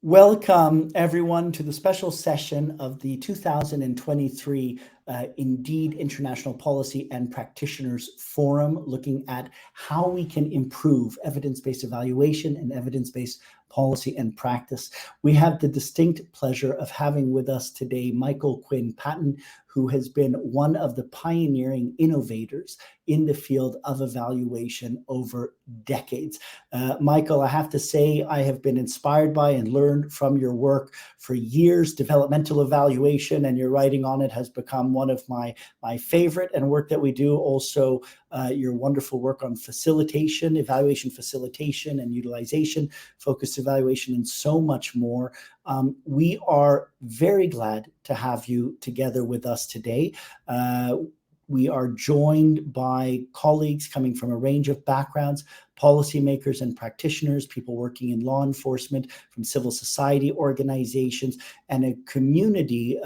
Welcome, everyone, to the special session of the 2023 Indeed International Policy and Practitioners Forum, looking at how we can improve evidence-based evaluation and evidence-based policy and practice. We have the distinct pleasure of having with us today Michael Quinn Patton, who has been one of the pioneering innovators in the field of evaluation over decades. Michael, I have to say, I have been inspired by and learned from your work for years. Developmental evaluation and your writing on it has become one of my favorite, and work that we do. Also, your wonderful work on facilitation, evaluation facilitation and utilization, focused evaluation, and so much more. We are very glad to have you together with us today. We are joined by colleagues coming from a range of backgrounds, policymakers and practitioners, people working in law enforcement, from civil society organizations, and a community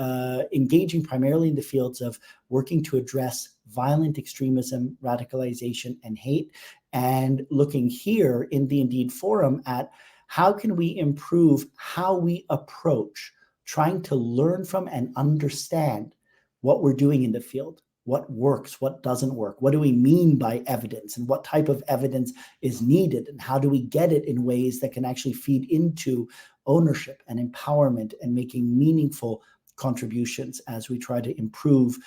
engaging primarily in the fields of working to address violent extremism, radicalization, and hate, and looking here in the Indeed Forum at how can we improve how we approach trying to learn from and understand what we're doing in the field. What works, what doesn't work, what do we mean by evidence, and what type of evidence is needed, and how do we get it in ways that can actually feed into ownership and empowerment and making meaningful contributions as we try to improve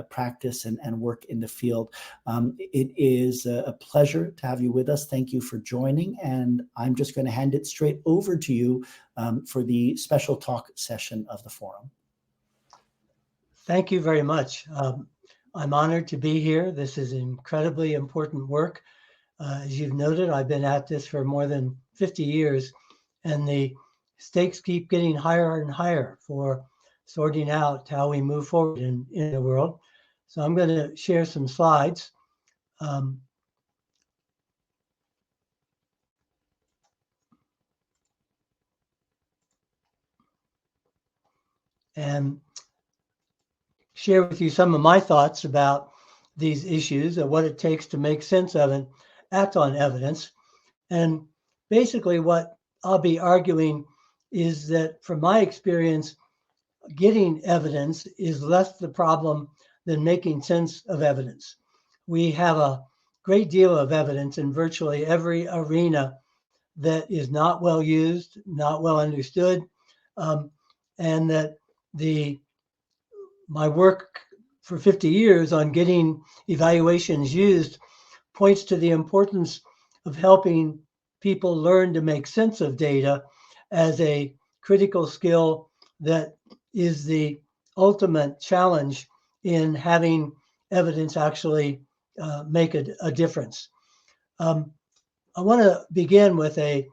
practice and work in the field. It is a pleasure to have you with us. Thank you for joining, and I'm just going to hand it straight over to you for the special talk session of the forum. Thank you very much. I'm honored to be here. This is incredibly important work. As you've noted, I've been at this for more than 50 years, and the stakes keep getting higher and higher for sorting out how we move forward in the world. So I'm going to share some slides. And share with you some of my thoughts about these issues and what it takes to make sense of and act on evidence. And basically what I'll be arguing is that from my experience, getting evidence is less the problem than making sense of evidence. We have a great deal of evidence in virtually every arena that is not well used, not well understood, and that my work for 50 years on getting evaluations used points to the importance of helping people learn to make sense of data as a critical skill that is the ultimate challenge in having evidence actually make a difference. I want to begin with a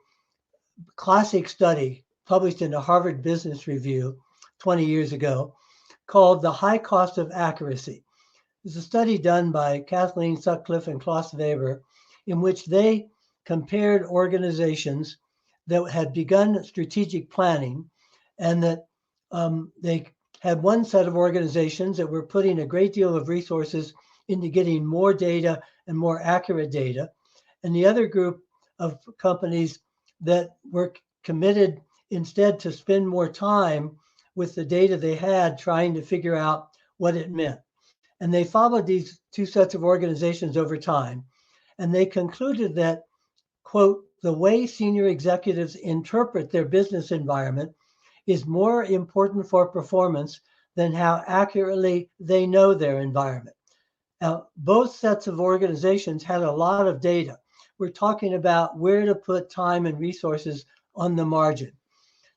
classic study published in the Harvard Business Review 20 years ago, called The High Cost of Accuracy. It's a study done by Kathleen Sutcliffe and Klaus Weber, in which they compared organizations that had begun strategic planning, and that they had one set of organizations that were putting a great deal of resources into getting more data and more accurate data, and the other group of companies that were committed instead to spend more time with the data they had, trying to figure out what it meant. And they followed these two sets of organizations over time. And they concluded that, quote, the way senior executives interpret their business environment is more important for performance than how accurately they know their environment. Now, both sets of organizations had a lot of data. We're talking about where to put time and resources on the margin.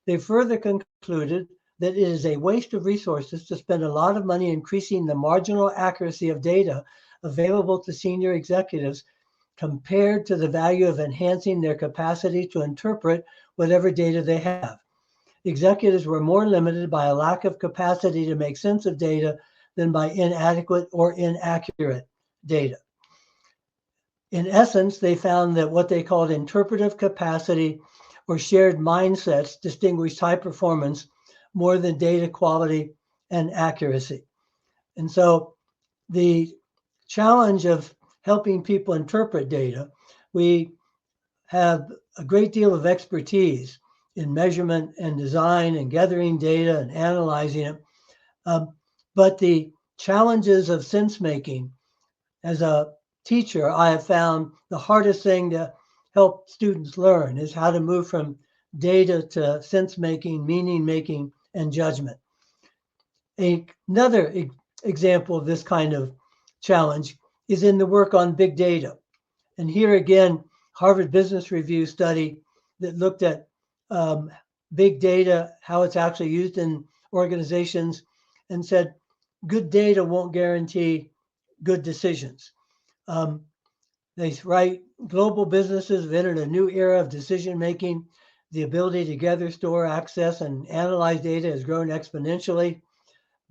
They further concluded that it is a waste of resources to spend a lot of money increasing the marginal accuracy of data available to senior executives compared to the value of enhancing their capacity to interpret whatever data they have. Executives were more limited by a lack of capacity to make sense of data than by inadequate or inaccurate data. In essence, they found that what they called interpretive capacity or shared mindsets distinguished high performance more than data quality and accuracy. And so the challenge of helping people interpret data, we have a great deal of expertise in measurement and design and gathering data and analyzing it. But the challenges of sense making, as a teacher, I have found the hardest thing to help students learn is how to move from data to sense making, meaning making, and judgment. Another example of this kind of challenge is in the work on big data. And here again, Harvard Business Review study that looked at big data, how it's actually used in organizations, and said good data won't guarantee good decisions. They write, global businesses have entered a new era of decision making. The ability to gather, store, access, and analyze data has grown exponentially.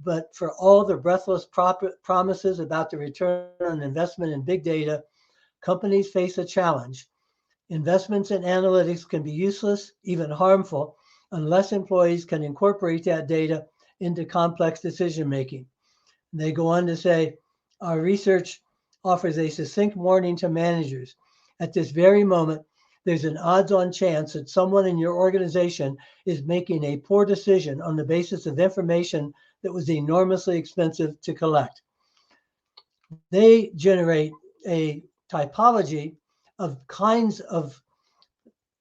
But for all the breathless promises about the return on investment in big data, companies face a challenge. Investments in analytics can be useless, even harmful, unless employees can incorporate that data into complex decision making. They go on to say, our research offers a succinct warning to managers. At this very moment, there's an odds-on chance that someone in your organization is making a poor decision on the basis of information that was enormously expensive to collect. They generate a typology of kinds of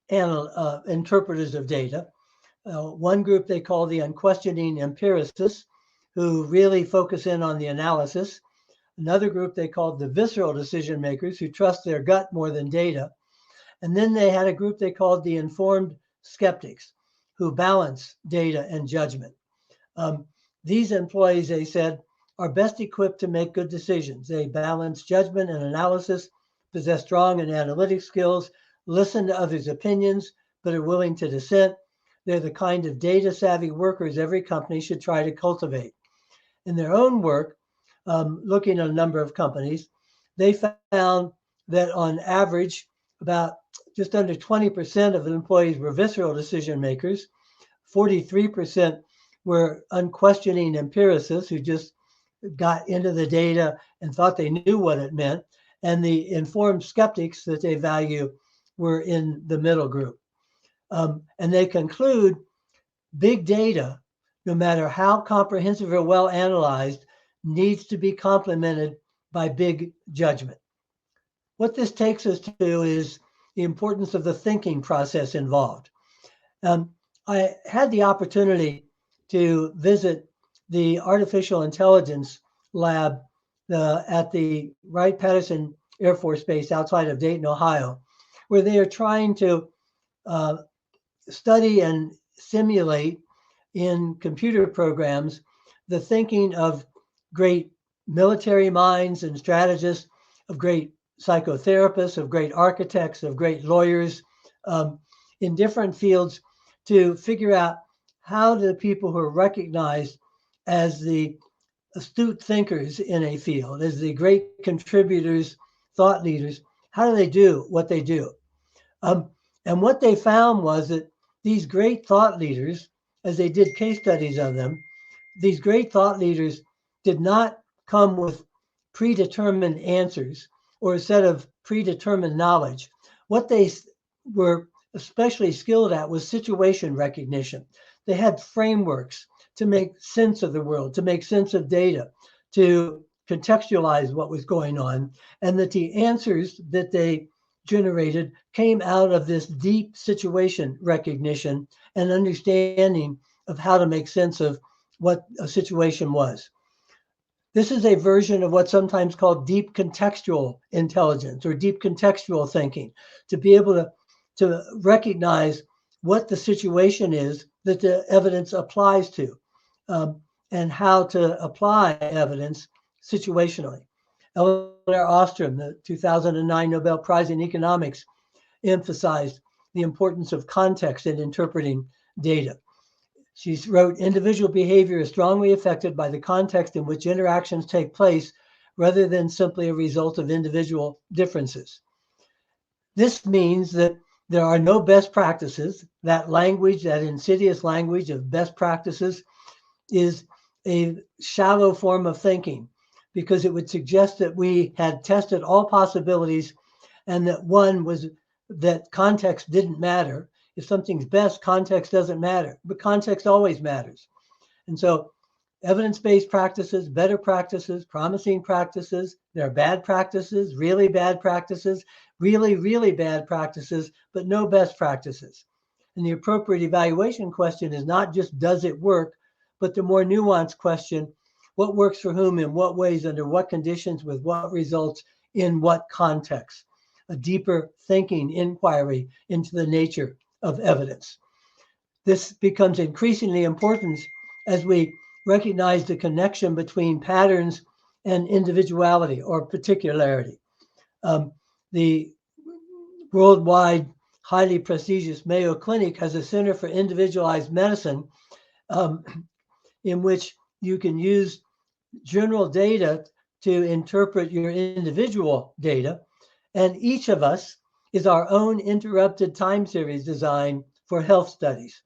interpreters of data. One group they call the unquestioning empiricists, who really focus in on the analysis. Another group they called the visceral decision makers, who trust their gut more than data. And then they had a group they called the informed skeptics, who balance data and judgment. These employees, they said, are best equipped to make good decisions. They balance judgment and analysis, possess strong and analytic skills, listen to others' opinions, but are willing to dissent. They're the kind of data-savvy workers every company should try to cultivate. In their own work, looking at a number of companies, they found that on average, about just under 20% of the employees were visceral decision makers. 43% were unquestioning empiricists who just got into the data and thought they knew what it meant. And the informed skeptics that they value were in the middle group. And they conclude big data, no matter how comprehensive or well analyzed, needs to be complemented by big judgment. What this takes us to is the importance of the thinking process involved. I had the opportunity to visit the artificial intelligence lab at the Wright-Patterson Air Force Base outside of Dayton, Ohio, where they are trying to study and simulate in computer programs the thinking of great military minds and strategists, of great psychotherapists, of great architects, of great lawyers in different fields, to figure out how do people who are recognized as the astute thinkers in a field, as the great contributors, thought leaders, how do they do what they do? And what they found was that these great thought leaders, as they did case studies of them, these great thought leaders did not come with predetermined answers or a set of predetermined knowledge. What they were especially skilled at was situation recognition. They had frameworks to make sense of the world, to make sense of data, to contextualize what was going on, and that the answers that they generated came out of this deep situation recognition and understanding of how to make sense of what a situation was. This is a version of what's sometimes called deep contextual intelligence or deep contextual thinking, to be able to recognize what the situation is that the evidence applies to, and how to apply evidence situationally. Elinor Ostrom, the 2009 Nobel Prize in Economics, emphasized the importance of context in interpreting data. She wrote, individual behavior is strongly affected by the context in which interactions take place rather than simply a result of individual differences. This means that there are no best practices. That language, that insidious language of best practices, is a shallow form of thinking, because it would suggest that we had tested all possibilities and that one was that context didn't matter. if something's best, context doesn't matter, but context always matters. And so evidence-based practices, better practices, promising practices, there are bad practices, really bad practices, really, really bad practices, but no best practices. And the appropriate evaluation question is not just does it work, but the more nuanced question, what works for whom, in what ways, under what conditions, with what results, in what context? A deeper thinking inquiry into the nature of evidence. This becomes increasingly important as we recognize the connection between patterns and individuality or particularity. The worldwide highly prestigious Mayo Clinic has a Center for Individualized Medicine in which you can use general data to interpret your individual data. And each of us is our own interrupted time series designed for health studies.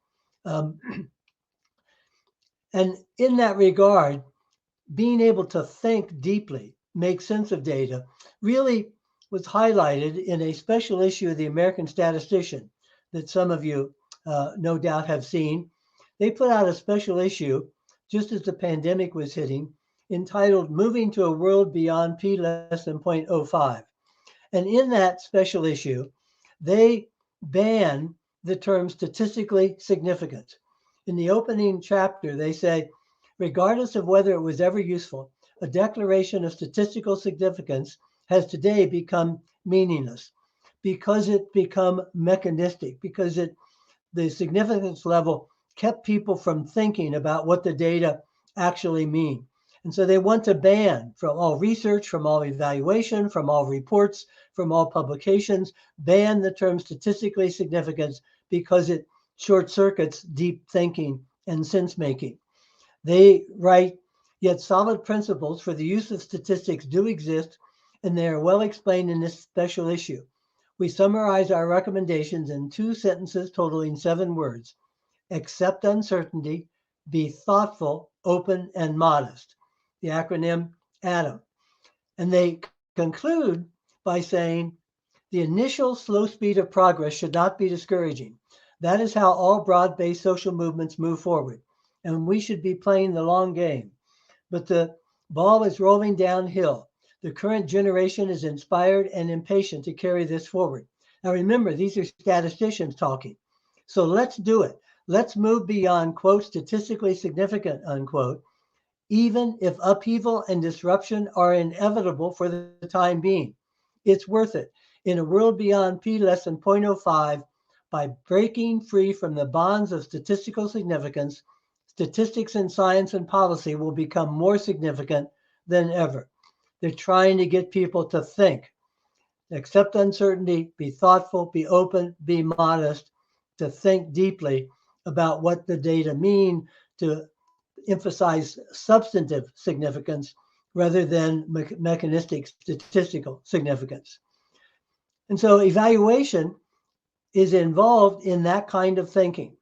And in that regard, being able to think deeply, make sense of data, really was highlighted in a special issue of the American Statistician that some of you no doubt have seen. They put out a special issue just as the pandemic was hitting, entitled Moving to a World Beyond P less than 0.05. And in that special issue, they ban the term statistically significant. In the opening chapter, they say, regardless of whether it was ever useful, a declaration of statistical significance has today become meaningless because it become mechanistic, because the significance level kept people from thinking about what the data actually mean. And so they want to ban from all research, from all evaluation, from all reports, from all publications, ban the term statistically significant because it short circuits deep thinking and sense making. They write, yet solid principles for the use of statistics do exist, and they are well explained in this special issue. We summarize our recommendations in 2 sentences totaling 7 words. Accept uncertainty, be thoughtful, open, and modest. The acronym ATOM. And they conclude by saying, the initial slow speed of progress should not be discouraging. That is how all broad-based social movements move forward, and we should be playing the long game. But the ball is rolling downhill. The current generation is inspired and impatient to carry this forward. Now remember, these are statisticians talking. So let's do it. Let's move beyond, quote, statistically significant, unquote, even if upheaval and disruption are inevitable for the time being. It's worth it. In a world beyond P less than 0.05, by breaking free from the bonds of statistical significance, statistics in science and policy will become more significant than ever. They're trying to get people to think, accept uncertainty, be thoughtful, be open, be modest, to think deeply about what the data mean, to emphasize substantive significance rather than mechanistic statistical significance. And so evaluation is involved in that kind of thinking.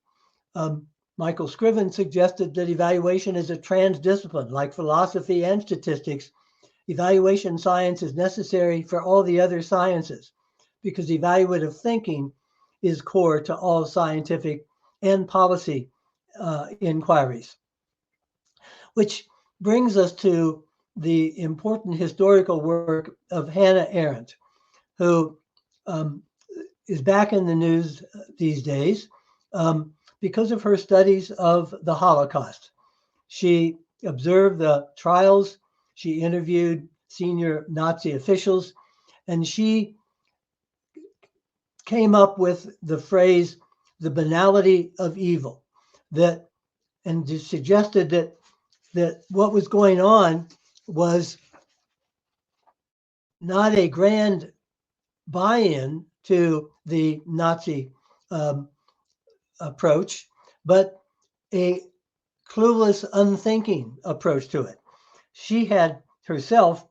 Michael Scriven suggested that evaluation is a transdiscipline, like philosophy and statistics. Evaluation science is necessary for all the other sciences because evaluative thinking is core to all scientific and policy inquiries. Which brings us to the important historical work of Hannah Arendt, who is back in the news these days because of her studies of the Holocaust. She observed the trials, she interviewed senior Nazi officials, and she came up with the phrase, the banality of evil, and suggested that what was going on was not a grand buy-in to the Nazi approach, but a clueless, unthinking approach to it. She had herself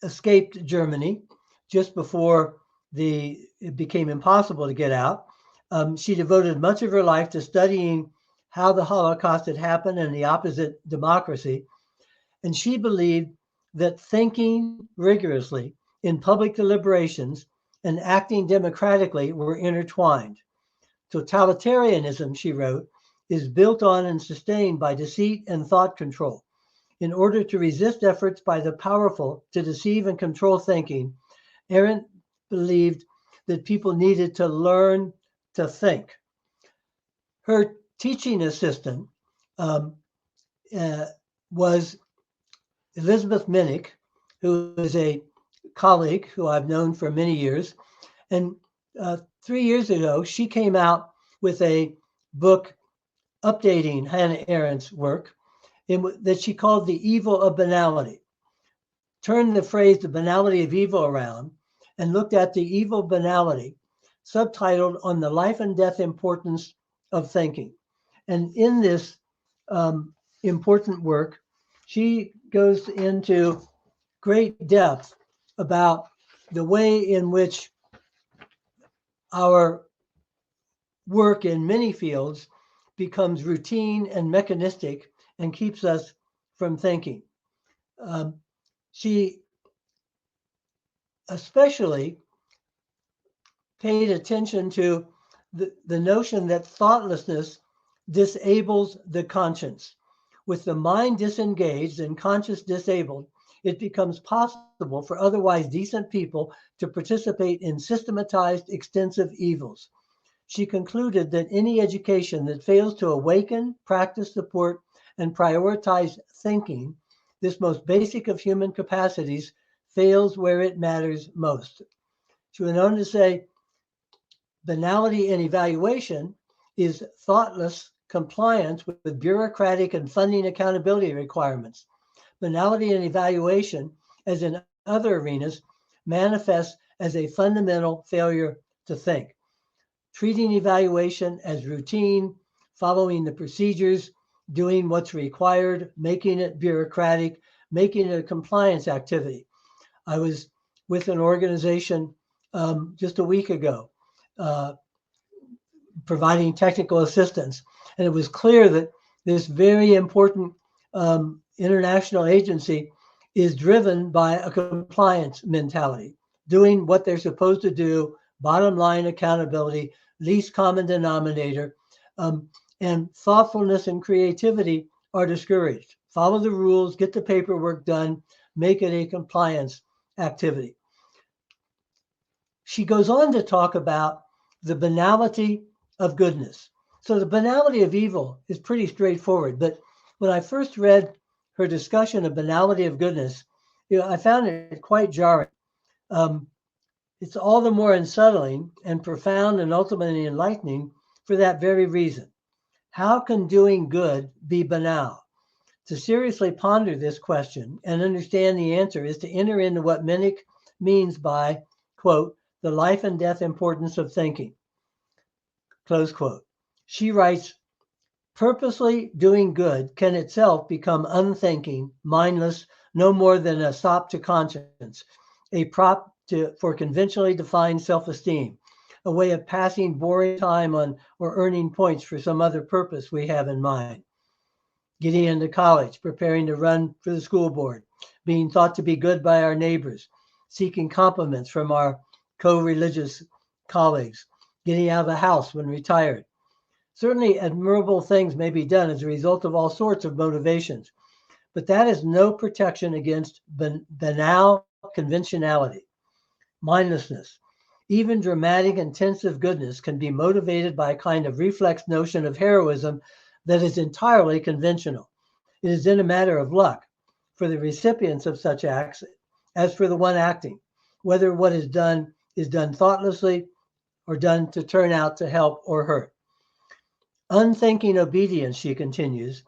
escaped Germany just before it became impossible to get out. She devoted much of her life to studying how the Holocaust had happened and the opposite democracy. And she believed that thinking rigorously in public deliberations and acting democratically were intertwined. Totalitarianism, she wrote, is built on and sustained by deceit and thought control. In order to resist efforts by the powerful to deceive and control thinking, Arendt believed that people needed to learn to think. Her teaching assistant was Elizabeth Minnick, who is a colleague who I've known for many years. And 3 years ago, she came out with a book updating Hannah Arendt's work that she called The Evil of Banality. Turned the phrase the banality of evil around and looked at the evil banality, subtitled On the Life and Death Importance of Thinking. And in this important work, she goes into great depth about the way in which our work in many fields becomes routine and mechanistic and keeps us from thinking. She especially paid attention to the notion that thoughtlessness disables the conscience. With the mind disengaged and conscience disabled, it becomes possible for otherwise decent people to participate in systematized, extensive evils. She concluded that any education that fails to awaken, practice, support, and prioritize thinking, this most basic of human capacities, fails where it matters most. She went on to say, banality and evaluation is thoughtless compliance with bureaucratic and funding accountability requirements. Banality and evaluation, as in other arenas, manifests as a fundamental failure to think. Treating evaluation as routine, following the procedures, doing what's required, making it bureaucratic, making it a compliance activity. I was with an organization just a week ago, providing technical assistance. And it was clear that this very important international agency is driven by a compliance mentality, doing what they're supposed to do, bottom line accountability, least common denominator, and thoughtfulness and creativity are discouraged. Follow the rules, get the paperwork done, make it a compliance activity. She goes on to talk about the banality of goodness. So the banality of evil is pretty straightforward, but when I first read her discussion of banality of goodness, I found it quite jarring. It's all the more unsettling and profound and ultimately enlightening for that very reason. How can doing good be banal? To seriously ponder this question and understand the answer is to enter into what Minnick means by, quote, the life and death importance of thinking, close quote. She writes, purposely doing good can itself become unthinking, mindless, no more than a sop to conscience, a prop for conventionally defined self-esteem, a way of passing boring time on or earning points for some other purpose we have in mind. Getting into college, preparing to run for the school board, being thought to be good by our neighbors, seeking compliments from our co-religious colleagues, getting out of the house when retired. Certainly admirable things may be done as a result of all sorts of motivations, but that is no protection against banal conventionality, mindlessness. Even dramatic, intensive goodness can be motivated by a kind of reflex notion of heroism that is entirely conventional. It is then a matter of luck for the recipients of such acts as for the one acting, whether what is done thoughtlessly or done to turn out to help or hurt. Unthinking obedience, she continues,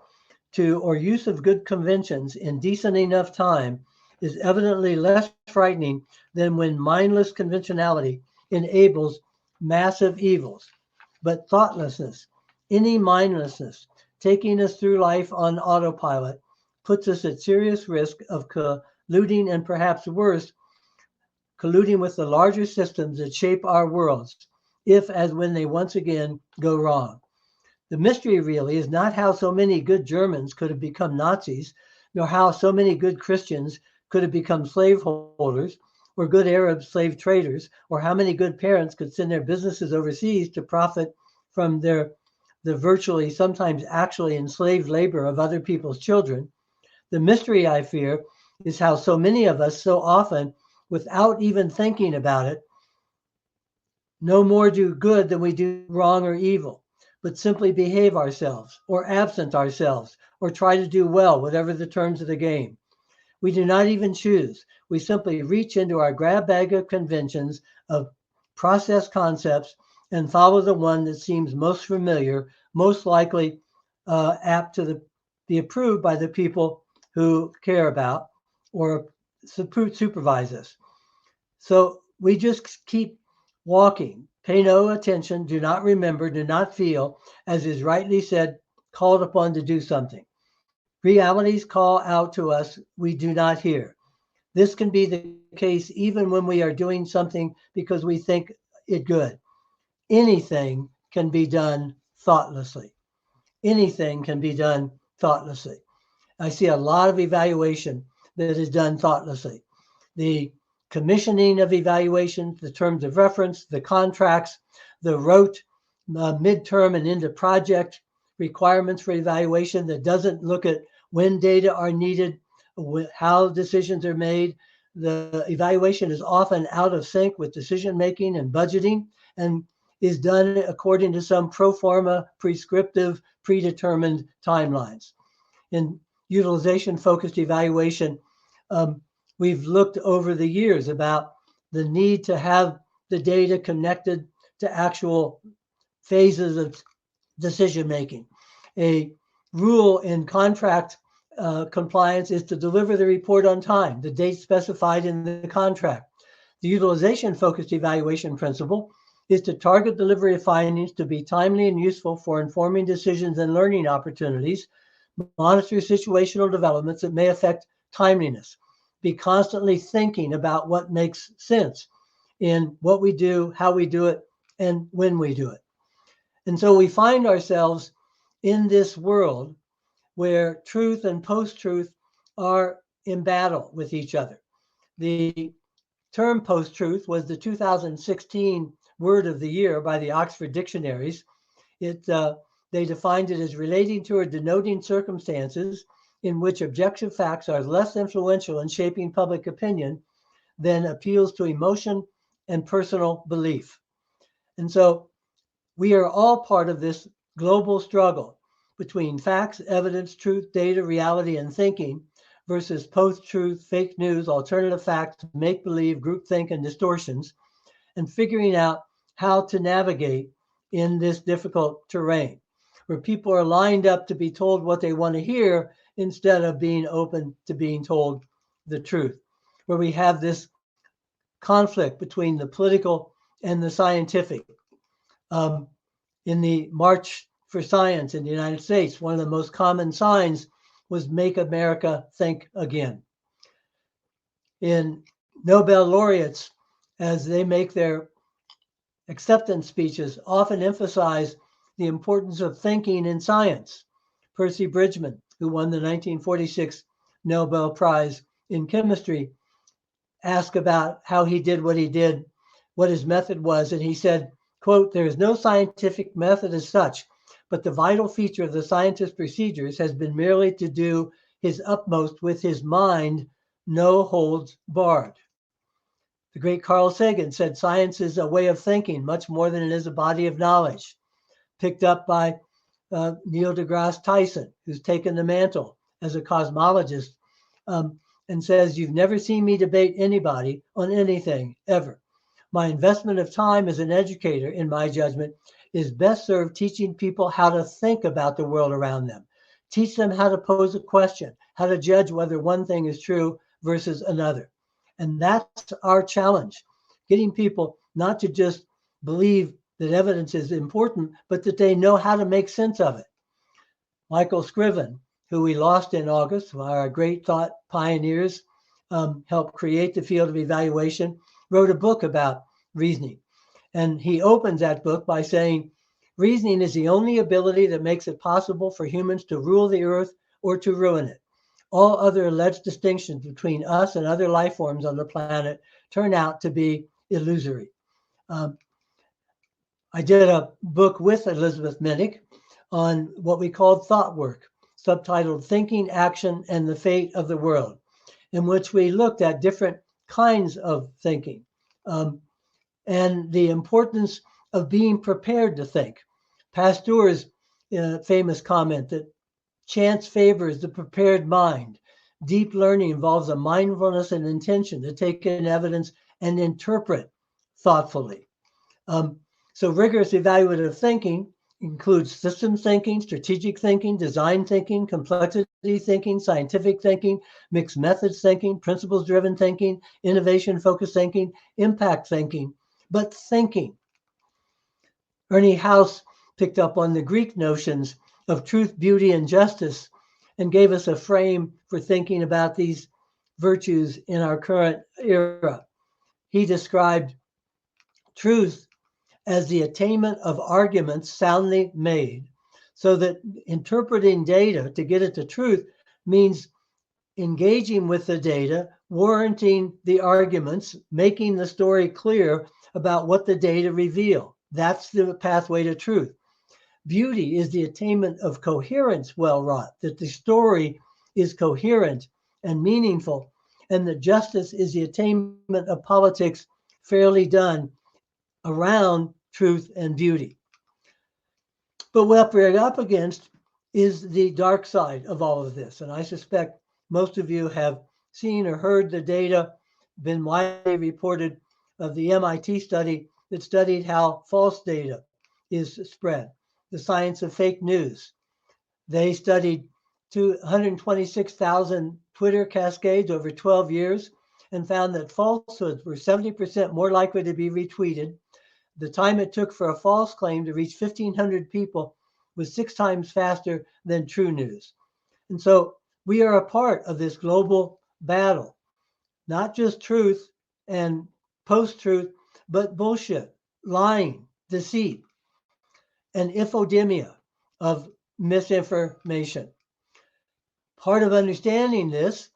to or use of good conventions in decent enough time is evidently less frightening than when mindless conventionality enables massive evils. But thoughtlessness, any mindlessness, taking us through life on autopilot, puts us at serious risk of colluding and perhaps worse, colluding with the larger systems that shape our worlds, if as when they once again go wrong. The mystery really is not how so many good Germans could have become Nazis, nor how so many good Christians could have become slaveholders, or good Arab slave traders, or how many good parents could send their businesses overseas to profit from the virtually, sometimes actually enslaved labor of other people's children. The mystery, I fear, is how so many of us so often, without even thinking about it, no more do good than we do wrong or evil, but simply behave ourselves or absent ourselves or try to do well, whatever the terms of the game. We do not even choose. We simply reach into our grab bag of conventions, of process concepts, and follow the one that seems most familiar, most likely apt to be approved by the people who care about or supervise us. So we just keep walking, pay no attention, do not remember, do not feel, as is rightly said, called upon to do something. Realities call out to us, we do not hear. This can be the case even when we are doing something because we think it good. Anything can be done thoughtlessly. Anything can be done thoughtlessly. I see a lot of evaluation that is done thoughtlessly. The commissioning of evaluation, the terms of reference, the contracts, the rote midterm and into project requirements for evaluation that doesn't look at when data are needed, how decisions are made. The evaluation is often out of sync with decision making and budgeting and is done according to some pro forma, prescriptive, predetermined timelines. In utilization-focused evaluation, we've looked over the years about the need to have the data connected to actual phases of decision making. A rule in contract compliance is to deliver the report on time, the date specified in the contract. The utilization-focused evaluation principle is to target delivery of findings to be timely and useful for informing decisions and learning opportunities, monitor situational developments that may affect timeliness, be constantly thinking about what makes sense in what we do, how we do it, and when we do it. And so we find ourselves in this world where truth and post-truth are in battle with each other. The term post-truth was the 2016 word of the year by the Oxford Dictionaries. They defined it as relating to or denoting circumstances in which objective facts are less influential in shaping public opinion than appeals to emotion and personal belief. And so we are all part of this global struggle between facts, evidence, truth, data, reality, and thinking versus post-truth, fake news, alternative facts, make-believe, groupthink, and distortions, and figuring out how to navigate in this difficult terrain where people are lined up to be told what they want to hear instead of being open to being told the truth, where we have this conflict between the political and the scientific. In the March for Science in the United States, one of the most common signs was Make America Think Again. In Nobel laureates, as they make their acceptance speeches, often emphasize the importance of thinking in science. Percy Bridgman, who won the 1946 Nobel Prize in Chemistry, asked about how he did what he did, what his method was, and he said, quote, "There is no scientific method as such, but the vital feature of the scientist's procedures has been merely to do his utmost with his mind, no holds barred." The great Carl Sagan said science is a way of thinking much more than it is a body of knowledge. Picked up by Neil deGrasse Tyson, who's taken the mantle as a cosmologist, and says, "You've never seen me debate anybody on anything, ever. My investment of time as an educator, in my judgment, is best served teaching people how to think about the world around them. Teach them how to pose a question, how to judge whether one thing is true versus another." And that's our challenge, getting people not to just believe that evidence is important, but that they know how to make sense of it. Michael Scriven, who we lost in August, our great thought pioneers, helped create the field of evaluation, wrote a book about reasoning. And he opens that book by saying, "Reasoning is the only ability that makes it possible for humans to rule the earth or to ruin it. All other alleged distinctions between us and other life forms on the planet turn out to be illusory." I did a book with Elizabeth Minnick on what we called thought work, subtitled Thinking, Action, and the Fate of the World, in which we looked at different kinds of thinking and the importance of being prepared to think. Pasteur's famous comment that chance favors the prepared mind. Deep learning involves a mindfulness and intention to take in evidence and interpret thoughtfully. So rigorous evaluative thinking includes systems thinking, strategic thinking, design thinking, complexity thinking, scientific thinking, mixed methods thinking, principles-driven thinking, innovation-focused thinking, impact thinking, but thinking. Ernie House picked up on the Greek notions of truth, beauty, and justice and gave us a frame for thinking about these virtues in our current era. He described truth as the attainment of arguments soundly made, so that interpreting data to get at the truth means engaging with the data, warranting the arguments, making the story clear about what the data reveal. That's the pathway to truth. Beauty is the attainment of coherence well wrought, that the story is coherent and meaningful, and that justice is the attainment of politics fairly done around truth and beauty. But what we're up against is the dark side of all of this. And I suspect most of you have seen or heard the data, been widely reported, of the MIT study that studied how false data is spread, the science of fake news. They studied 126,000 Twitter cascades over 12 years and found that falsehoods were 70% more likely to be retweeted. The time it took for a false claim to reach 1,500 people was 6 times faster than true news. And so we are a part of this global battle, not just truth and post-truth, but bullshit, lying, deceit, and infodemia of misinformation. Part of understanding this,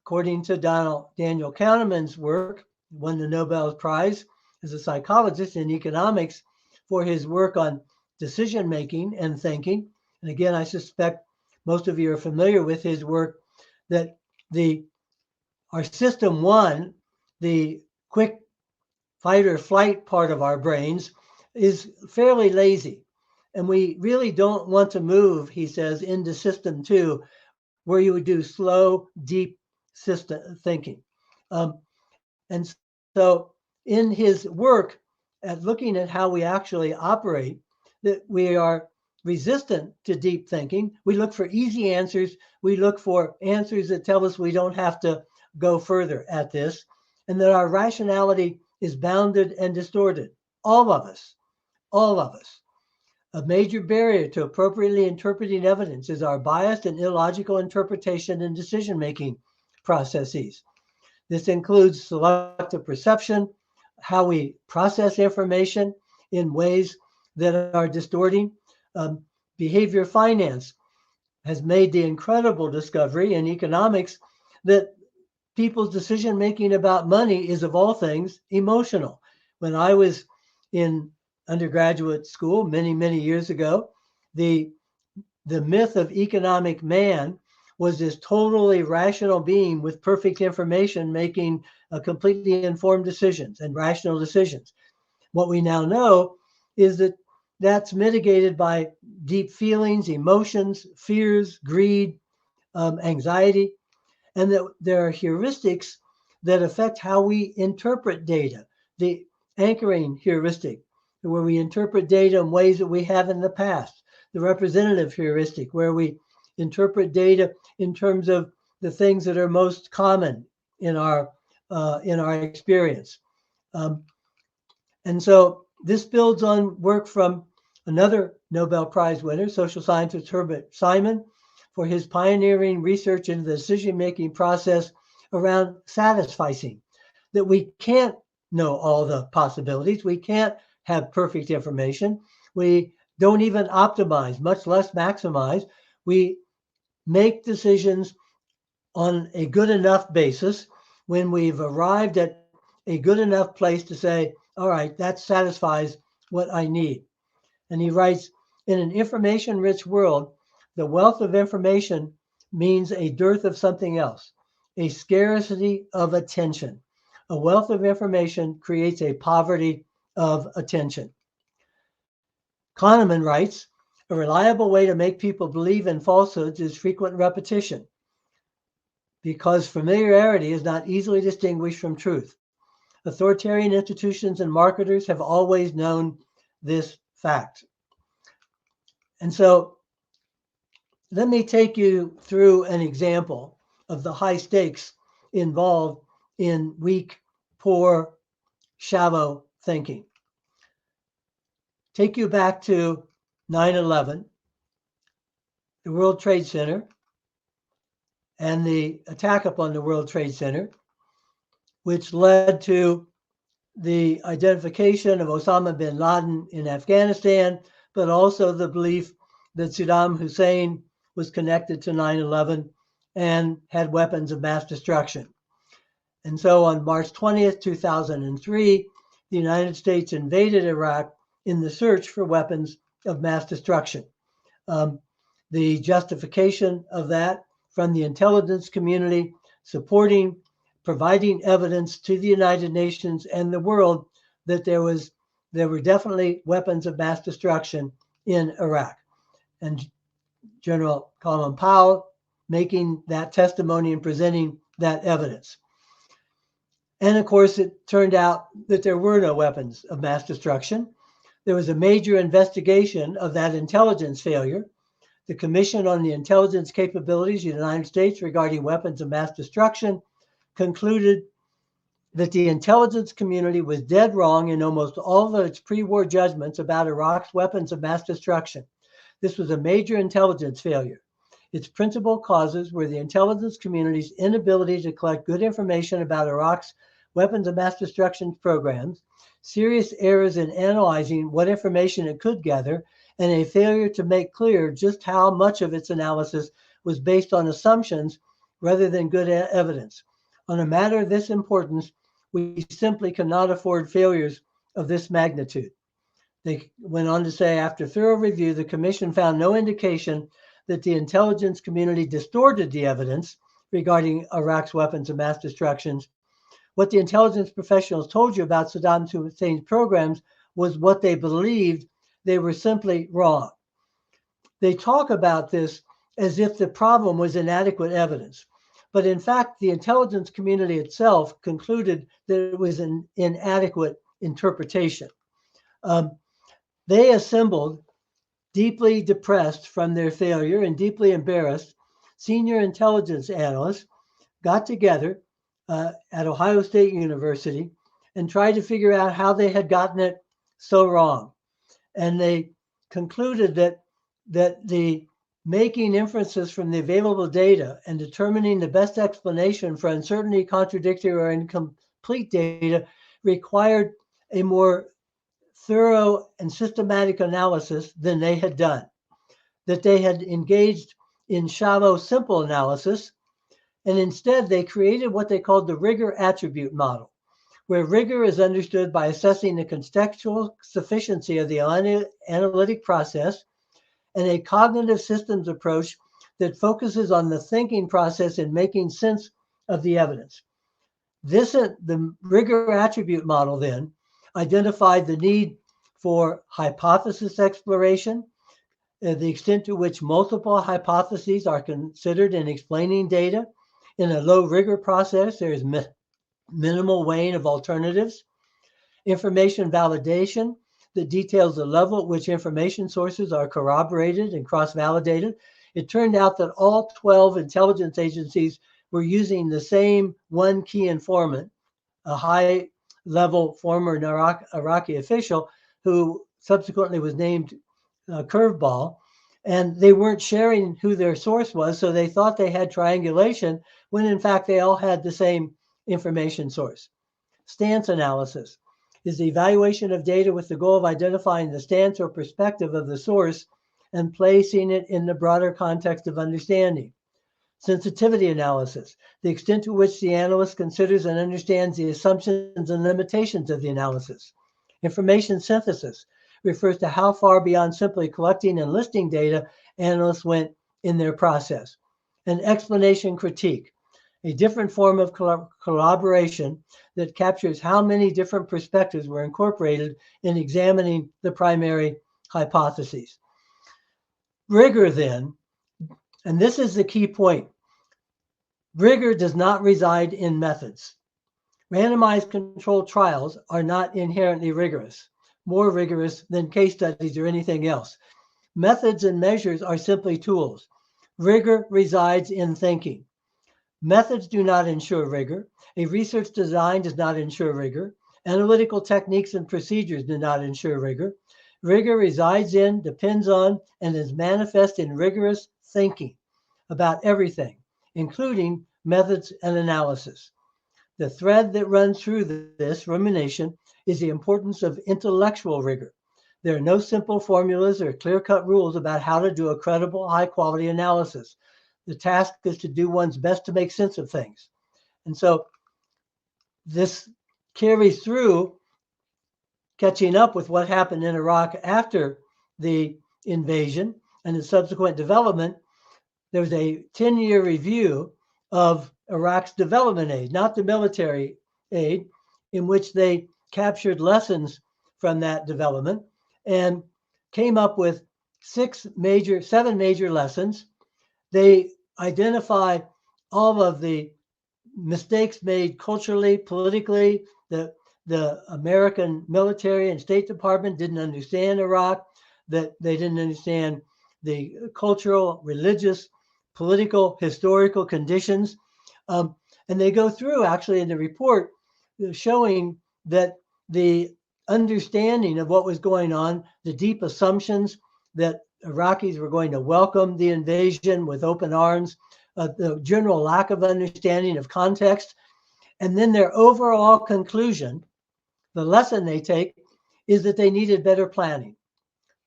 according to Daniel Kahneman's work, won the Nobel Prize as a psychologist in economics for his work on decision-making and thinking. And again, I suspect most of you are familiar with his work, that our system one, the quick fight or flight part of our brains, is fairly lazy. And we really don't want to move, he says, into system two, where you would do slow, deep system thinking. And so in his work at looking at how we actually operate, that we are resistant to deep thinking. We look for easy answers. We look for answers that tell us we don't have to go further at this, and that our rationality is bounded and distorted. All of us. A major barrier to appropriately interpreting evidence is our biased and illogical interpretation and decision-making processes. This includes selective perception, how we process information in ways that are distorting. Behavior finance has made the incredible discovery in economics that people's decision-making about money is, of all things, emotional. When I was in undergraduate school many years ago, the myth of economic man was this totally rational being with perfect information making completely informed decisions and rational decisions. What we now know is that that's mitigated by deep feelings, emotions, fears, greed, anxiety, and that there are heuristics that affect how we interpret data. The anchoring heuristic, where we interpret data in ways that we have in the past. The representative heuristic, where we interpret data in terms of the things that are most common in our experience. And so this builds on work from another Nobel Prize winner, social scientist Herbert Simon, for his pioneering research into the decision-making process around satisficing, that we can't know all the possibilities. We can't have perfect information. We don't even optimize, much less maximize. We make decisions on a good enough basis when we've arrived at a good enough place to say, all right, that satisfies what I need. And he writes, in an information-rich world, the wealth of information means a dearth of something else, a scarcity of attention. A wealth of information creates a poverty of attention. Kahneman writes, a reliable way to make people believe in falsehoods is frequent repetition, because familiarity is not easily distinguished from truth. Authoritarian institutions and marketers have always known this fact. And so let me take you through an example of the high stakes involved in weak, poor, shallow thinking. Take you back to 9/11, the World Trade Center, and the attack upon the World Trade Center, which led to the identification of Osama bin Laden in Afghanistan, but also the belief that Saddam Hussein was connected to 9/11 and had weapons of mass destruction. And so on March 20th, 2003, the United States invaded Iraq in the search for weapons of mass destruction. The justification of that from the intelligence community providing evidence to the United Nations and the world that there were definitely weapons of mass destruction in Iraq. And General Colin Powell making that testimony and presenting that evidence. And of course, it turned out that there were no weapons of mass destruction. There was a major investigation of that intelligence failure. The Commission on the Intelligence Capabilities of the United States regarding weapons of mass destruction concluded that the intelligence community was dead wrong in almost all of its pre-war judgments about Iraq's weapons of mass destruction. This was a major intelligence failure. Its principal causes were the intelligence community's inability to collect good information about Iraq's weapons of mass destruction programs, serious errors in analyzing what information it could gather, and a failure to make clear just how much of its analysis was based on assumptions rather than good evidence. On a matter of this importance, we simply cannot afford failures of this magnitude. They went on to say, after thorough review, the Commission found no indication that the intelligence community distorted the evidence regarding Iraq's weapons of mass destruction. What the intelligence professionals told you about Saddam Hussein's programs was what they believed. They were simply wrong. They talk about this as if the problem was inadequate evidence. But in fact, the intelligence community itself concluded that it was an inadequate interpretation. They assembled, deeply depressed from their failure and deeply embarrassed, senior intelligence analysts got together at Ohio State University and tried to figure out how they had gotten it so wrong. And they concluded that the making inferences from the available data and determining the best explanation for uncertainty, contradictory, or incomplete data required a more thorough and systematic analysis than they had done, that they had engaged in shallow, simple analysis, and instead they created what they called the rigor attribute model, where rigor is understood by assessing the contextual sufficiency of the analytic process, and a cognitive systems approach that focuses on the thinking process and making sense of the evidence. The rigor attribute model then identified the need for hypothesis exploration, the extent to which multiple hypotheses are considered in explaining data. In a low rigor process, there is minimal weighing of alternatives. Information validation that details the level at which information sources are corroborated and cross-validated. It turned out that all 12 intelligence agencies were using the same one key informant, a high-level former Iraqi official who subsequently was named Curveball, and they weren't sharing who their source was, so they thought they had triangulation, when in fact they all had the same information source. Stance analysis is the evaluation of data with the goal of identifying the stance or perspective of the source and placing it in the broader context of understanding. Sensitivity analysis, the extent to which the analyst considers and understands the assumptions and limitations of the analysis. Information synthesis refers to how far beyond simply collecting and listing data analysts went in their process. And explanation critique, a different form of collaboration that captures how many different perspectives were incorporated in examining the primary hypotheses. Rigor then, and this is the key point, rigor does not reside in methods. Randomized controlled trials are not inherently rigorous, more rigorous than case studies or anything else. Methods and measures are simply tools. Rigor resides in thinking. Methods do not ensure rigor. A research design does not ensure rigor. Analytical techniques and procedures do not ensure rigor. Rigor resides in, depends on, and is manifest in rigorous thinking about everything, including methods and analysis. The thread that runs through this rumination is the importance of intellectual rigor. There are no simple formulas or clear-cut rules about how to do a credible, high-quality analysis. The task is to do one's best to make sense of things. And so this carries through catching up with what happened in Iraq after the invasion and the subsequent development. There was a 10-year review of Iraq's development aid, not the military aid, in which they captured lessons from that development and came up with seven major lessons. They identify all of the mistakes made culturally, politically. The American military and State Department didn't understand Iraq, that they didn't understand the cultural, religious, political, historical conditions. And they go through actually in the report showing that the understanding of what was going on, the deep assumptions that Iraqis were going to welcome the invasion with open arms, the general lack of understanding of context, and then their overall conclusion, the lesson they take, is that they needed better planning.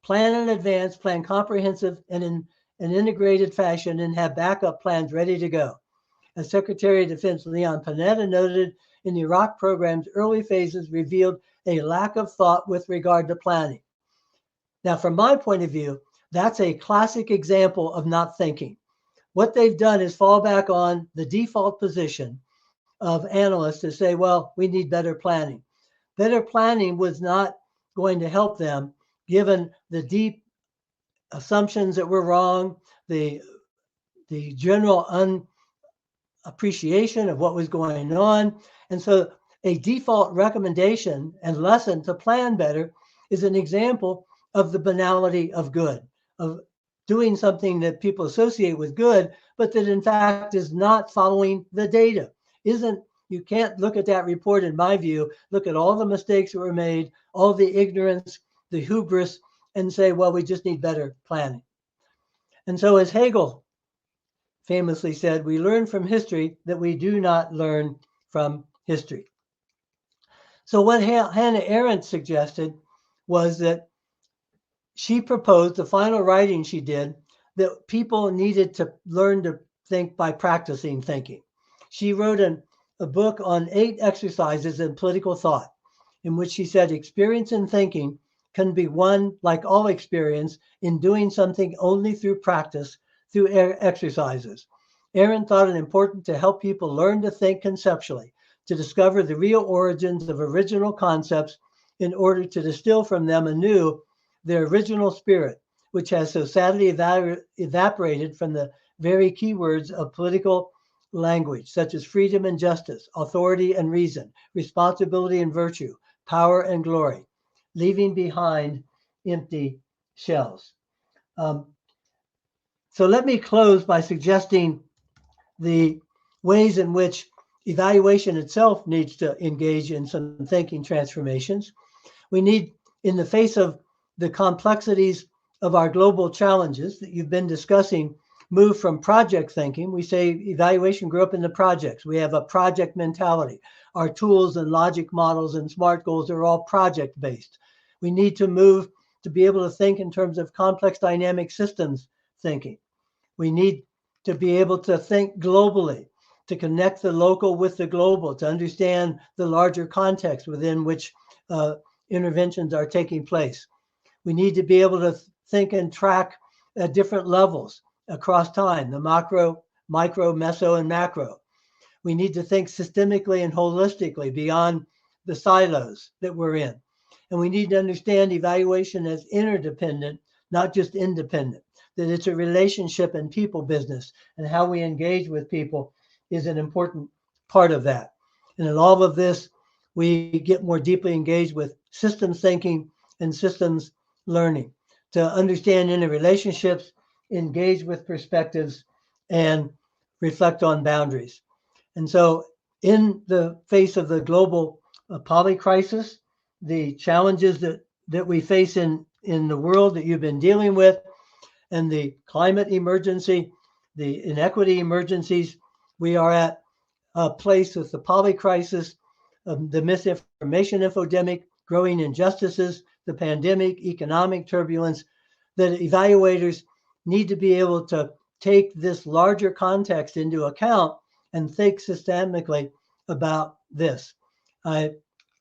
Plan in advance, plan comprehensive and in an integrated fashion, and have backup plans ready to go. As Secretary of Defense Leon Panetta noted, in the Iraq program's early phases revealed a lack of thought with regard to planning. Now, from my point of view, that's a classic example of not thinking. What they've done is fall back on the default position of analysts to say, well, we need better planning. Better planning was not going to help them, given the deep assumptions that were wrong, the general unappreciation of what was going on. And so a default recommendation and lesson to plan better is an example of the banality of good, of doing something that people associate with good, but that in fact is not following the data. You can't look at that report, in my view, look at all the mistakes that were made, all the ignorance, the hubris, and say, well, we just need better planning. And so as Hegel famously said, we learn from history that we do not learn from history. So what Hannah Arendt suggested was that she proposed, the final writing she did, that people needed to learn to think by practicing thinking. She wrote a book on 8 exercises in political thought, in which she said experience in thinking can be won, like all experience, in doing something only through practice, through exercises. Arendt thought it important to help people learn to think conceptually, to discover the real origins of original concepts in order to distill from them anew their original spirit, which has so sadly evaporated from the very keywords of political language, such as freedom and justice, authority and reason, responsibility and virtue, power and glory, leaving behind empty shells. So let me close by suggesting the ways in which evaluation itself needs to engage in some thinking transformations. We need, in the face of the complexities of our global challenges that you've been discussing, move from project thinking. We say evaluation grew up in the projects. We have a project mentality. Our tools and logic models and SMART goals are all project-based. We need to move to be able to think in terms of complex dynamic systems thinking. We need to be able to think globally, to connect the local with the global, to understand the larger context within which interventions are taking place. We need to be able to think and track at different levels across time, the macro, micro, meso, and macro. We need to think systemically and holistically beyond the silos that we're in. And we need to understand evaluation as interdependent, not just independent, that it's a relationship and people business, and how we engage with people is an important part of that. And in all of this, we get more deeply engaged with systems thinking and systems learning to understand interrelationships, engage with perspectives, and reflect on boundaries. And so in the face of the global poly crisis, the challenges that we face in the world that you've been dealing with, and the climate emergency, the inequity emergencies, we are at a place with the poly crisis, the misinformation epidemic, growing injustices, the pandemic, economic turbulence, that evaluators need to be able to take this larger context into account and think systemically about this. I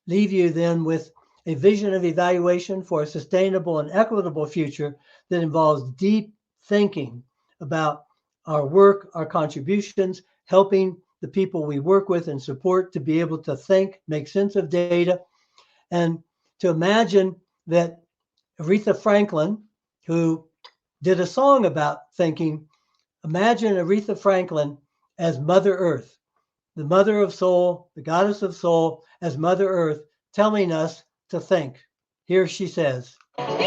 leave you then with a vision of evaluation for a sustainable and equitable future that involves deep thinking about our work, our contributions, helping the people we work with and support to be able to think, make sense of data, and to imagine that Aretha Franklin, who did a song about thinking, imagine Aretha Franklin as Mother Earth, the mother of soul, the goddess of soul, as Mother Earth, telling us to think. Here she says, people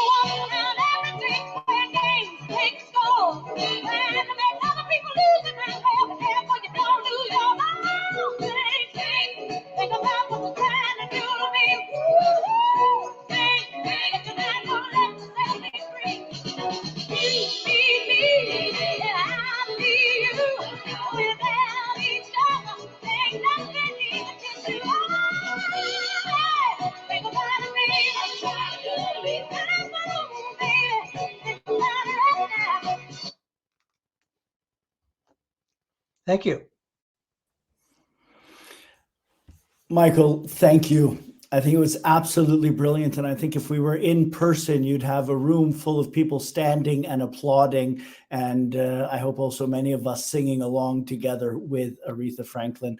walk around everything, playing games, taking scores, trying to make other people lose their mind. Well, therefore you don't lose your mind. Think about what they're trying to do to me. Think, but you're not gonna let yourself be free. You need me, and I need you. Without each other, ain't nothing even can do. Think about it, baby. Thank you. Michael, thank you. I think it was absolutely brilliant. And I think if we were in person, you'd have a room full of people standing and applauding. And I hope also many of us singing along together with Aretha Franklin.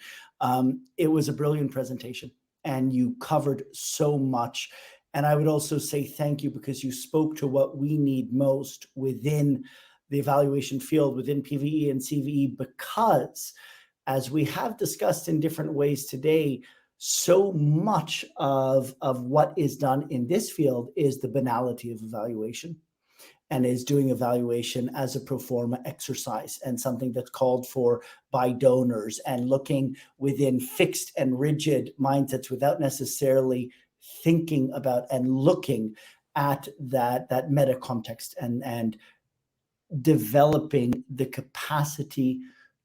It was a brilliant presentation and you covered so much. And I would also say thank you because you spoke to what we need most within the evaluation field, within PVE and CVE, because as we have discussed in different ways today, so much of what is done in this field is the banality of evaluation and is doing evaluation as a pro forma exercise and something that's called for by donors and looking within fixed and rigid mindsets without necessarily thinking about and looking at that meta context and developing the capacity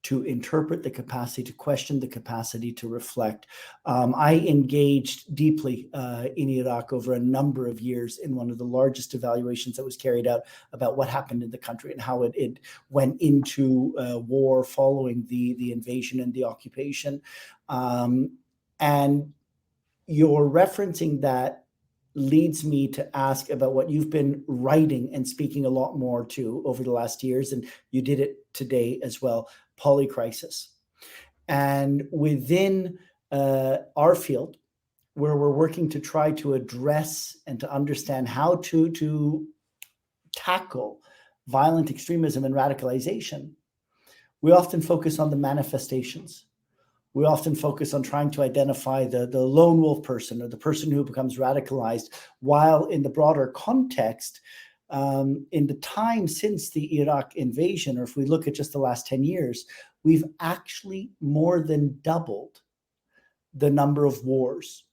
to interpret, the capacity to question, the capacity to reflect. I engaged deeply in Iraq over a number of years in one of the largest evaluations that was carried out about what happened in the country and how it went into war following the invasion and the occupation. And you're referencing that leads me to ask about what you've been writing and speaking a lot more to over the last years, and you did it today as well, polycrisis. And within our field, where we're working to try to address and to understand how to tackle violent extremism and radicalization, we often focus on the manifestations. We often focus on trying to identify the lone wolf person or the person who becomes radicalized, while in the broader context, in the time since the Iraq invasion, or if we look at just the last 10 years, we've actually more than doubled the number of wars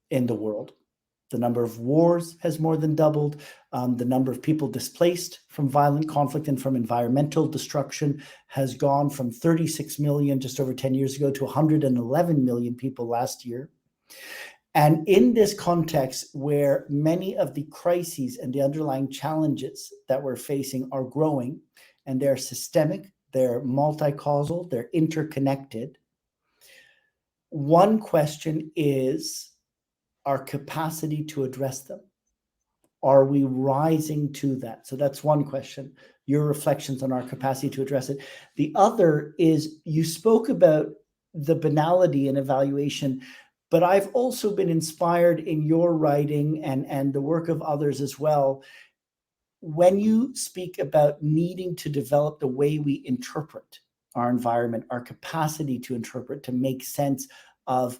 in the world. The number of wars has more than doubled. The number of people displaced from violent conflict and from environmental destruction has gone from 36 million just over 10 years ago to 111 million people last year. And in this context, where many of the crises and the underlying challenges that we're facing are growing, and they're systemic, they're multi-causal, they're interconnected. One question is our capacity to address them. Are we rising to that? So that's one question, your reflections on our capacity to address it. The other is, you spoke about the banality in evaluation, but I've also been inspired in your writing and the work of others as well, when you speak about needing to develop the way we interpret our environment, our capacity to interpret, to make sense of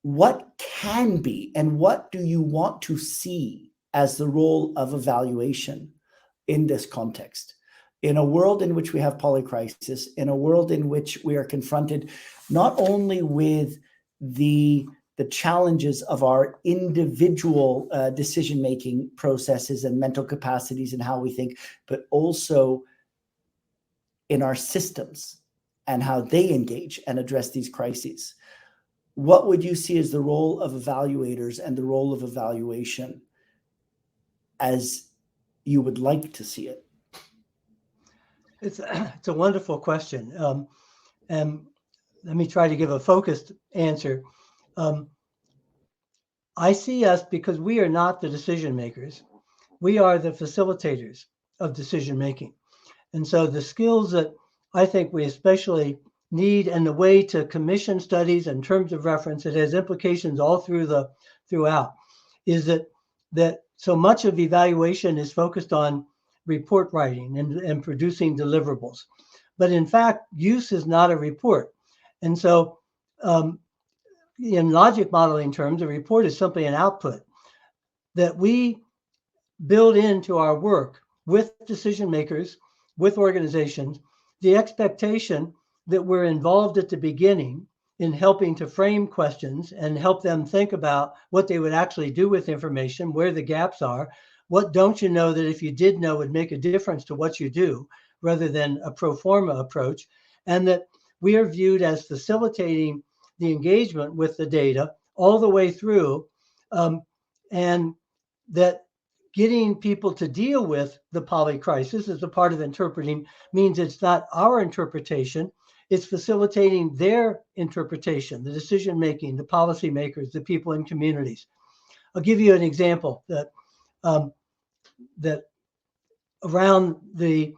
what can be and what do you want to see as the role of evaluation in this context. In a world in which we have polycrisis, in a world in which we are confronted not only with the challenges of our individual decision-making processes and mental capacities and how we think, but also in our systems and how they engage and address these crises. What would you see as the role of evaluators and the role of evaluation as you would like to see it? It's a wonderful question. And let me try to give a focused answer. I see us, because we are not the decision makers, we are the facilitators of decision making. And so the skills that I think we especially need, and the way to commission studies in terms of reference, it has implications all throughout, is that so much of evaluation is focused on report writing and producing deliverables. But in fact, use is not a report. And so in logic modeling terms, a report is simply an output that we build into our work with decision makers, with organizations, the expectation that we're involved at the beginning in helping to frame questions and help them think about what they would actually do with information, where the gaps are, what don't you know that if you did know would make a difference to what you do, rather than a pro forma approach, and that we are viewed as facilitating the engagement with the data all the way through, and that getting people to deal with the polycrisis as a part of interpreting means it's not our interpretation, it's facilitating their interpretation, the decision making, the policy makers, the people in communities. I'll give you an example that around the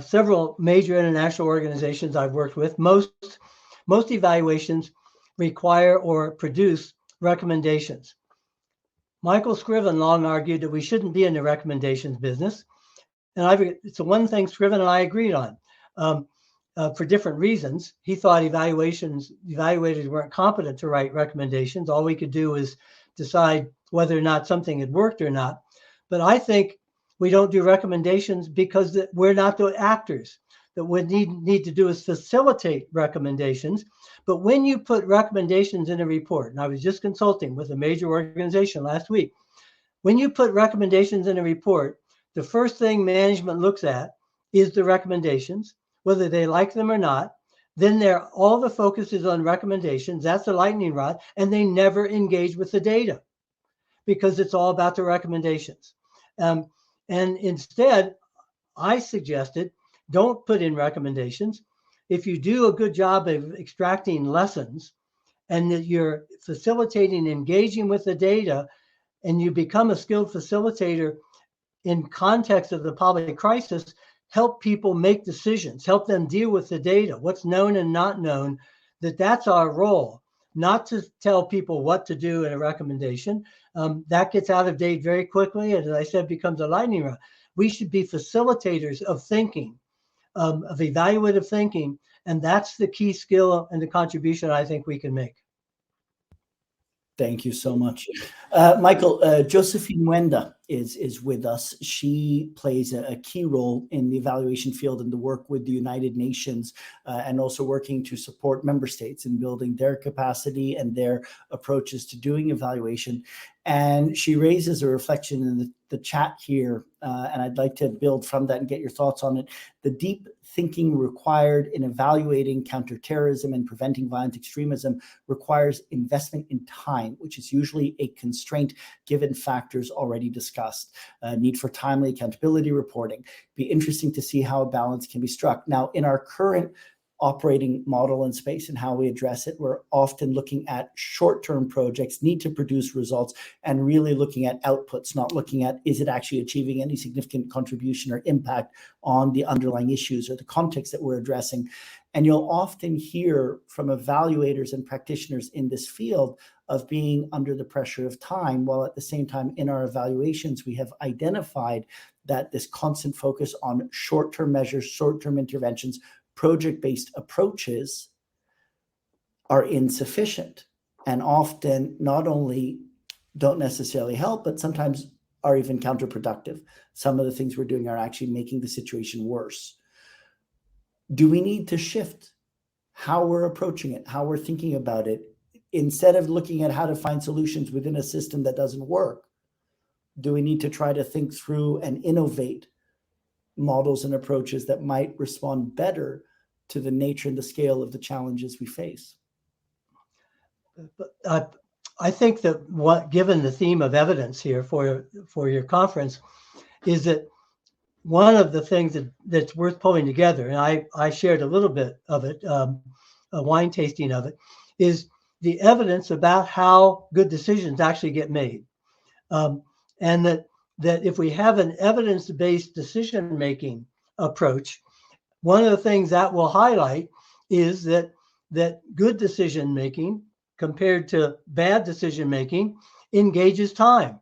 several major international organizations I've worked with, most evaluations require or produce recommendations. Michael Scriven long argued that we shouldn't be in the recommendations business. And it's the one thing Scriven and I agreed on for different reasons. He thought evaluators weren't competent to write recommendations. All we could do is decide whether or not something had worked or not. But I think we don't do recommendations because we're not the actors. That what we need to do is facilitate recommendations. But when you put recommendations in a report, and I was just consulting with a major organization last week, when you put recommendations in a report, the first thing management looks at is the recommendations, whether they like them or not. Then all the focus is on recommendations. That's the lightning rod, and they never engage with the data because it's all about the recommendations. And instead, I suggested, don't put in recommendations. If you do a good job of extracting lessons and that you're facilitating engaging with the data, and you become a skilled facilitator in context of the polycrisis, help people make decisions, help them deal with the data, what's known and not known, that's our role, not to tell people what to do in a recommendation. That gets out of date very quickly, and as I said, becomes a lightning rod. We should be facilitators of thinking, of evaluative thinking, and that's the key skill and the contribution I think we can make. Thank you so much. Michael, Josephine Mwenda is with us. She plays a key role in the evaluation field and the work with the United Nations, and also working to support member states in building their capacity and their approaches to doing evaluation. And she raises a reflection in the chat here, and I'd like to build from that and get your thoughts on it. The deep thinking required in evaluating counterterrorism and preventing violent extremism requires investment in time, which is usually a constraint given factors already discussed. Need for timely accountability reporting. Be interesting to see how a balance can be struck. Now, in our current operating model in space and how we address it, we're often looking at short-term projects, need to produce results, and really looking at outputs, not looking at is it actually achieving any significant contribution or impact on the underlying issues or the context that we're addressing. And you'll often hear from evaluators and practitioners in this field of being under the pressure of time, while at the same time in our evaluations, we have identified that this constant focus on short-term measures, short-term interventions, project-based approaches are insufficient and often not only don't necessarily help, but sometimes are even counterproductive. Some of the things we're doing are actually making the situation worse. Do we need to shift how we're approaching it, how we're thinking about it? Instead of looking at how to find solutions within a system that doesn't work, do we need to try to think through and innovate models and approaches that might respond better to the nature and the scale of the challenges we face? I think that given the theme of evidence here for your conference, is that one of the things that's worth pulling together, and I shared a little bit of it, a wine tasting of it, is the evidence about how good decisions actually get made. And that if we have an evidence-based decision-making approach, one of the things that will highlight is that good decision-making compared to bad decision-making engages time.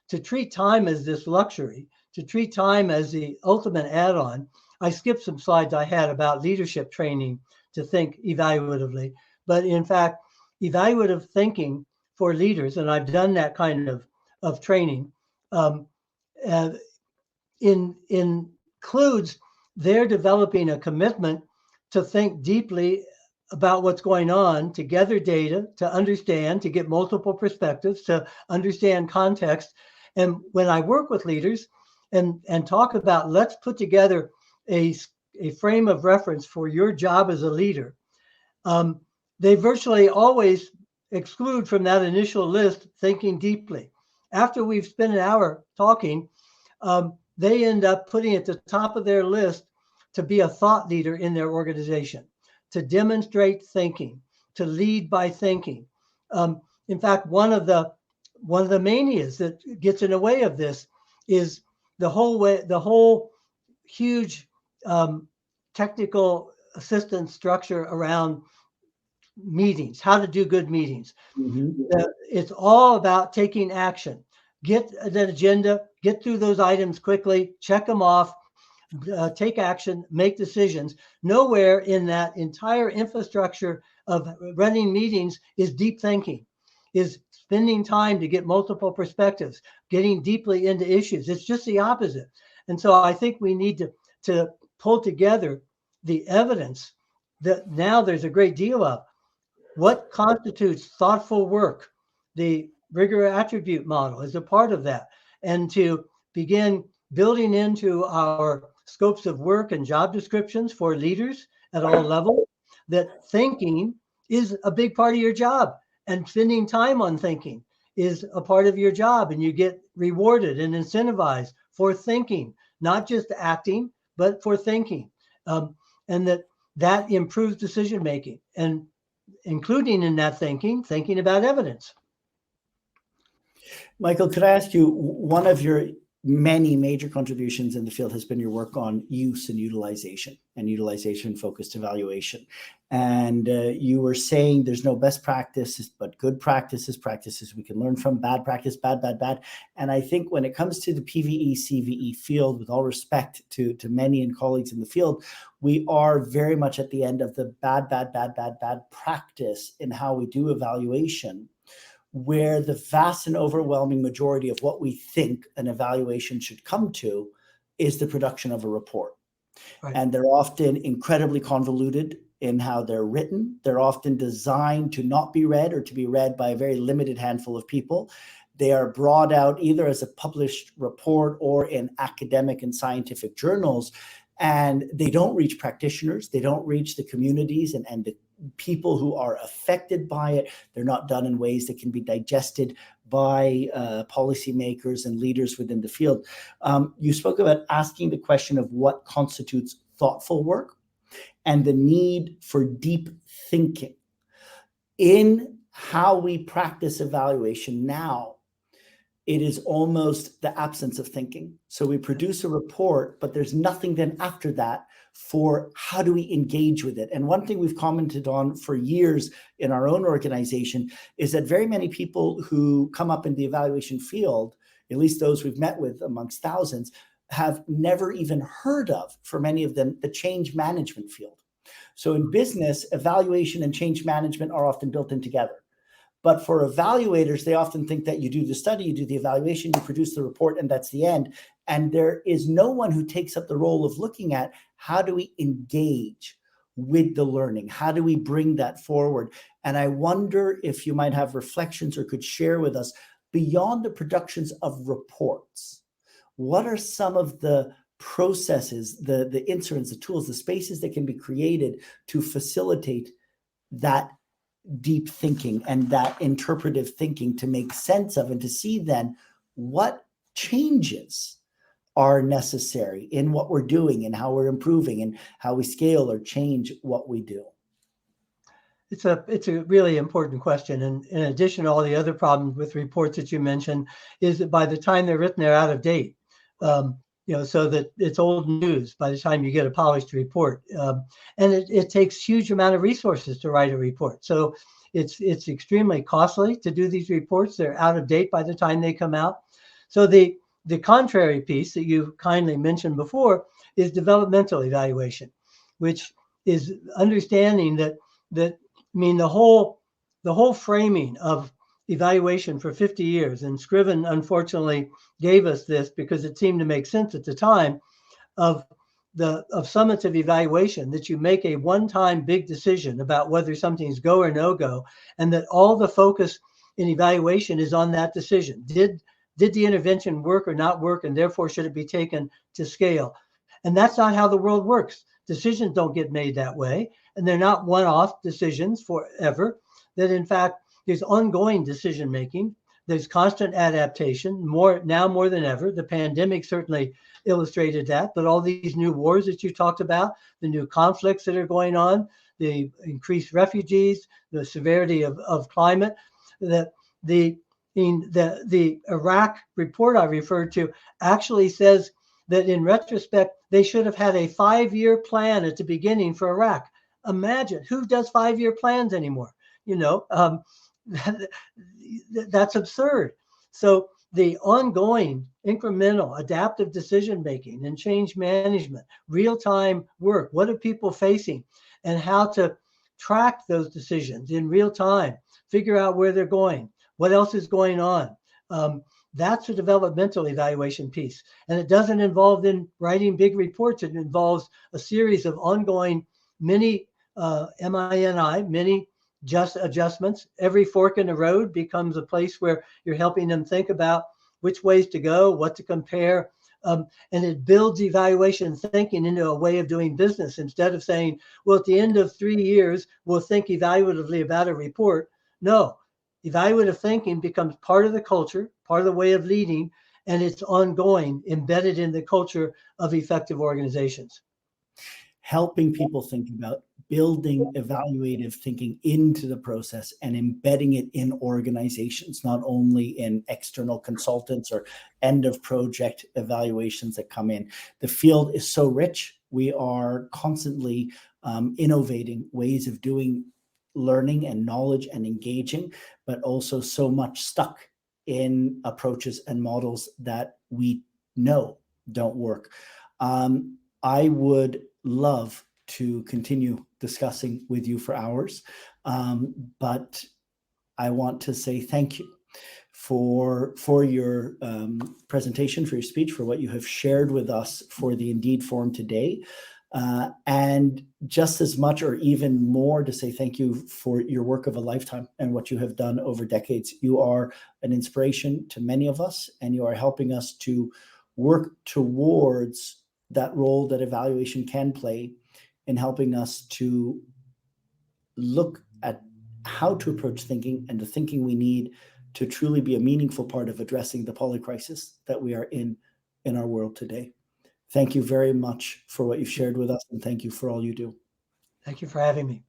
To treat time as this luxury, to treat time as the ultimate add-on. I skipped some slides I had about leadership training to think evaluatively, but in fact, evaluative thinking for leaders, and I've done that kind of training, includes they're developing a commitment to think deeply about what's going on, to gather data, to understand, to get multiple perspectives, to understand context. And when I work with leaders and talk about, let's put together a frame of reference for your job as a leader, they virtually always exclude from that initial list thinking deeply. After we've spent an hour talking, they end up putting at the top of their list to be a thought leader in their organization, to demonstrate thinking, to lead by thinking. In fact, one of the manias that gets in the way of this is the whole huge technical assistance structure around meetings, how to do good meetings. Mm-hmm. It's all about taking action. Get an agenda, get through those items quickly, check them off, take action, make decisions. Nowhere in that entire infrastructure of running meetings is deep thinking, is spending time to get multiple perspectives, getting deeply into issues. It's just the opposite. And so I think we need to pull together the evidence that now there's a great deal of. What constitutes thoughtful work? The rigor attribute model is a part of that. And to begin building into our scopes of work and job descriptions for leaders at all levels, that thinking is a big part of your job, and spending time on thinking is a part of your job, and you get rewarded and incentivized for thinking, not just acting, but for thinking. And that improves decision making, and including in that thinking about evidence. Michael, could I ask you, one of your many major contributions in the field has been your work on use and utilization focused evaluation. And you were saying there's no best practices, but good practices we can learn from, bad practice, bad. And I think when it comes to the PVE, CVE field, with all respect to many and colleagues in the field, we are very much at the end of the bad practice in how we do evaluation, where the vast and overwhelming majority of what we think an evaluation should come to is the production of a report. Right. And they're often incredibly convoluted in how they're written. They're often designed to not be read or to be read by a very limited handful of people. They are brought out either as a published report or in academic and scientific journals, and they don't reach practitioners, they don't reach the communities and the people who are affected by it. They're not done in ways that can be digested by policymakers and leaders within the field. You spoke about asking the question of what constitutes thoughtful work and the need for deep thinking. In how we practice evaluation now, it is almost the absence of thinking. So we produce a report, but there's nothing then after that for how do we engage with it. And one thing we've commented on for years in our own organization is that very many people who come up in the evaluation field, at least those we've met with amongst thousands, have never even heard of, for many of them, the change management field. So in business, evaluation and change management are often built in together. But for evaluators, they often think that you do the study, you do the evaluation, you produce the report, and that's the end. And there is no one who takes up the role of looking at how do we engage with the learning? How do we bring that forward? And I wonder if you might have reflections or could share with us beyond the productions of reports. What are some of the processes, the instruments, the tools, the spaces that can be created to facilitate that deep thinking and that interpretive thinking to make sense of and to see then what changes are necessary in what we're doing and how we're improving and how we scale or change what we do? It's a really important question. And in addition to all the other problems with reports that you mentioned, is that by the time they're written, they're out of date. So that it's old news by the time you get a polished report. And it takes huge amount of resources to write a report. So it's extremely costly to do these reports. They're out of date by the time they come out. So the contrary piece that you kindly mentioned before is developmental evaluation, which is understanding that the whole framing of evaluation for 50 years, and Scriven unfortunately gave us this because it seemed to make sense at the time, of summative evaluation, that you make a one-time big decision about whether something's go or no go, and that all the focus in evaluation is on that decision. Did the intervention work or not work, and therefore should it be taken to scale? And that's not how the world works. Decisions don't get made that way, and they're not one-off decisions forever. That in fact, there's ongoing decision making. There's constant adaptation, more than ever. The pandemic certainly illustrated that, but all these new wars that you talked about, the new conflicts that are going on, the increased refugees, the severity of climate, the Iraq report I referred to actually says that in retrospect, they should have had a 5-year plan at the beginning for Iraq. Imagine, who does 5-year plans anymore? That's absurd. So the ongoing incremental adaptive decision making and change management, real-time work, what are people facing, and how to track those decisions in real time, figure out where they're going, what else is going on. That's a developmental evaluation piece. And it doesn't involve in writing big reports. It involves a series of ongoing mini just adjustments. Every fork in the road becomes a place where you're helping them think about which ways to go, what to compare. And it builds evaluation thinking into a way of doing business, instead of saying, well, at the end of 3 years, we'll think evaluatively about a report. No, evaluative thinking becomes part of the culture, part of the way of leading, and it's ongoing, embedded in the culture of effective organizations. Helping people think about building evaluative thinking into the process and embedding it in organizations, not only in external consultants or end of project evaluations that come in. The field is so rich. We are constantly innovating ways of doing learning and knowledge and engaging, but also so much stuck in approaches and models that we know don't work. I would love to continue discussing with you for hours, but I want to say thank you for your presentation, for your speech, for what you have shared with us for the Indeed Forum today. And just as much or even more to say thank you for your work of a lifetime and what you have done over decades. You are an inspiration to many of us, and you are helping us to work towards that role that evaluation can play in helping us to look at how to approach thinking and the thinking we need to truly be a meaningful part of addressing the polycrisis that we are in our world today. Thank you very much for what you've shared with us, and thank you for all you do. Thank you for having me.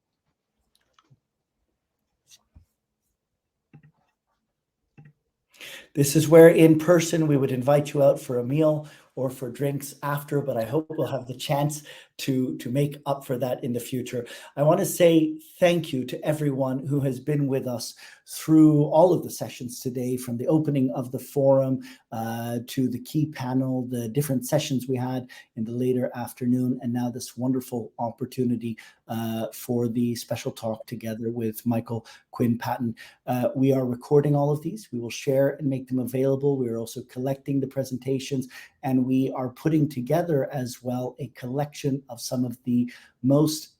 This is where in person we would invite you out for a meal or for drinks after, but I hope we'll have the chance to make up for that in the future. I want to say thank you to everyone who has been with us through all of the sessions today, from the opening of the forum to the key panel, the different sessions we had in the later afternoon, and now this wonderful opportunity for the special talk together with Michael Quinn-Patton. We are recording all of these. We will share and make them available. We are also collecting the presentations, and we are putting together as well a collection of some of the most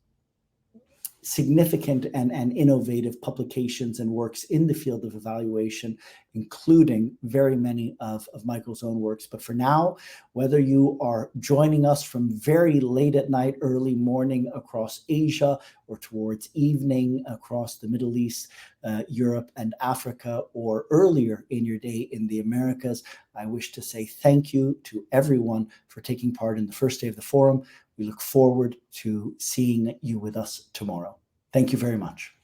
significant and innovative publications and works in the field of evaluation, including very many of Michael's own works. But for now, whether you are joining us from very late at night, early morning across Asia, or towards evening across the Middle East, Europe, and Africa, or earlier in your day in the Americas, I wish to say thank you to everyone for taking part in the first day of the forum. We look forward to seeing you with us tomorrow. Thank you very much.